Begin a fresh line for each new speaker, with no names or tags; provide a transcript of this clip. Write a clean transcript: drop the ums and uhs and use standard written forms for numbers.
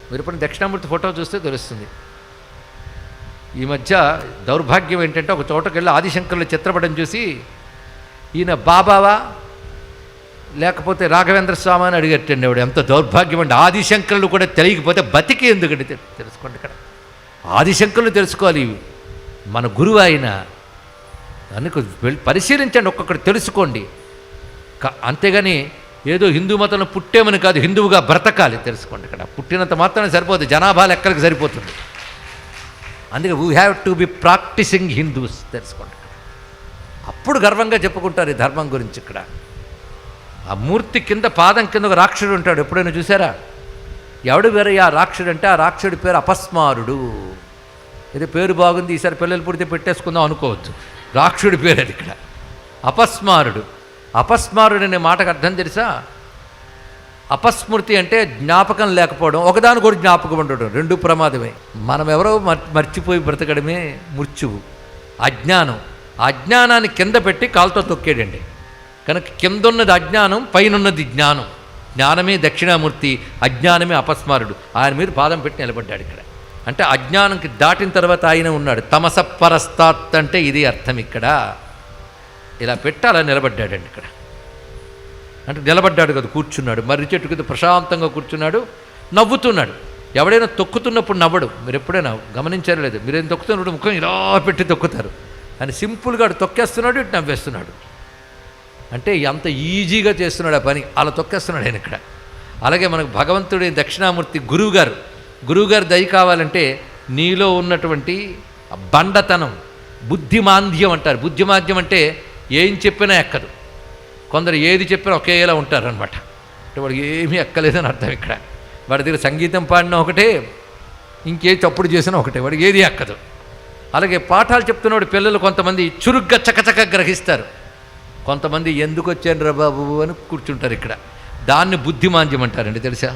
మీరు ఇప్పుడు దక్షిణామూర్తి ఫోటో చూస్తే తెలుస్తుంది. ఈ మధ్య దౌర్భాగ్యం ఏంటంటే ఒక చోటకి వెళ్ళి ఆదిశంకరుల చిత్రపటం చూసి ఈయన బాబావా లేకపోతే రాఘవేంద్ర స్వామి అని అడిగట్టండి. ఆవిడ ఎంత దౌర్భాగ్యం అండి. ఆదిశంకరులు కూడా తెలియకపోతే బతికి ఎందుకండి తెలుసుకోండి. ఇక్కడ ఆదిశంకరులు తెలుసుకోవాలి, మన గురువు ఆయన అని పరిశీలించండి, ఒక్కొక్కటి తెలుసుకోండి. అంతేగాని ఏదో హిందూ మతంలో పుట్టేమని కాదు, హిందువుగా బ్రతకాలి తెలుసుకోండి. ఇక్కడ పుట్టినంత మాత్రమే సరిపోదు, జనాభా లెక్కలకు సరిపోతుంది. అందుకే we have to be practising Hindus తెలుసుకోండి. అప్పుడు గర్వంగా చెప్పుకుంటారు ఈ ధర్మం గురించి. ఇక్కడ ఆ మూర్తి కింద పాదం కింద ఒక రాక్షసుడు ఉంటాడు, ఎప్పుడైనా చూసారా? ఎవడు వేరే ఆ రాక్షసుడు అంటే ఆ రాక్షసుడి పేరు అపస్మారుడు. ఇది పేరు బాగుంది, ఈసారి పిల్లలు పుడితే పెట్టేసుకుందాం అనుకోవచ్చు. రాక్షసుడి పేరు అది ఇక్కడ అపస్మారుడు. అపస్మారుడు అనే మాటకు అర్థం తెలుసా? అపస్మృతి అంటే జ్ఞాపకం లేకపోవడం, ఒకదాని కూడా జ్ఞాపకం ఉండడం, రెండు ప్రమాదమే. మనం ఎవరో మర్చిపోయి బ్రతకడమే మృత్యువు. అజ్ఞానం, అజ్ఞానాన్ని కింద పెట్టి కాలుతో తొక్కేడండి. కనుక కిందున్నది అజ్ఞానం, పైనున్నది జ్ఞానం. జ్ఞానమే దక్షిణామూర్తి, అజ్ఞానమే అపస్మారుడు. ఆయన మీద పాదం పెట్టి నిలబడ్డాడు ఇక్కడ. అంటే అజ్ఞానంకి దాటిన తర్వాత ఆయన ఉన్నాడు. తమస పరస్తాత్ అంటే ఇది అర్థం. ఇక్కడ ఇలా పెట్టి అలా నిలబడ్డాడండి. ఇక్కడ అంటే నిలబడ్డాడు కదా, కూర్చున్నాడు. మర్రి చెట్టు కింద ప్రశాంతంగా కూర్చున్నాడు, నవ్వుతున్నాడు. ఎవడైనా తొక్కుతున్నప్పుడు నవ్వడు. మీరు ఎప్పుడైనా గమనించారో లేదు? మీరేం తొక్కుతున్నప్పుడు ముఖం ఇలా పెట్టి తొక్కుతారు. అని సింపుల్గా అటు ఇటు నవ్వేస్తున్నాడు. అంటే ఎంత ఈజీగా చేస్తున్నాడు ఆ పని, అలా తొక్కేస్తున్నాడు ఆయన ఇక్కడ. అలాగే మనకు భగవంతుడి దక్షిణామూర్తి గురువుగారు దయ కావాలంటే నీలో ఉన్నటువంటి బండతనం, బుద్ధిమాంద్యం అంటారు. బుద్ధిమాంద్యం అంటే ఏం చెప్పినా ఎక్కదు. కొందరు ఏది చెప్పినా ఒకేలా ఉంటారనమాట. అంటే వాడికి ఏమీ ఎక్కలేదని అర్థం. ఇక్కడ వాడి దగ్గర సంగీతం పాడినా ఒకటే, ఇంకే చప్పుడు చేసినా ఒకటే, వాడికి ఏది ఎక్కదు. అలాగే పాఠాలు చెప్తున్నవాడు పిల్లలు కొంతమంది చురుగ్గా చకచక గ్రహిస్తారు, కొంతమంది ఎందుకు వచ్చాను రా బాబు అని కూర్చుంటారు. ఇక్కడ దాన్ని బుద్ధిమాంద్యం అంటారండి, తెలుసా?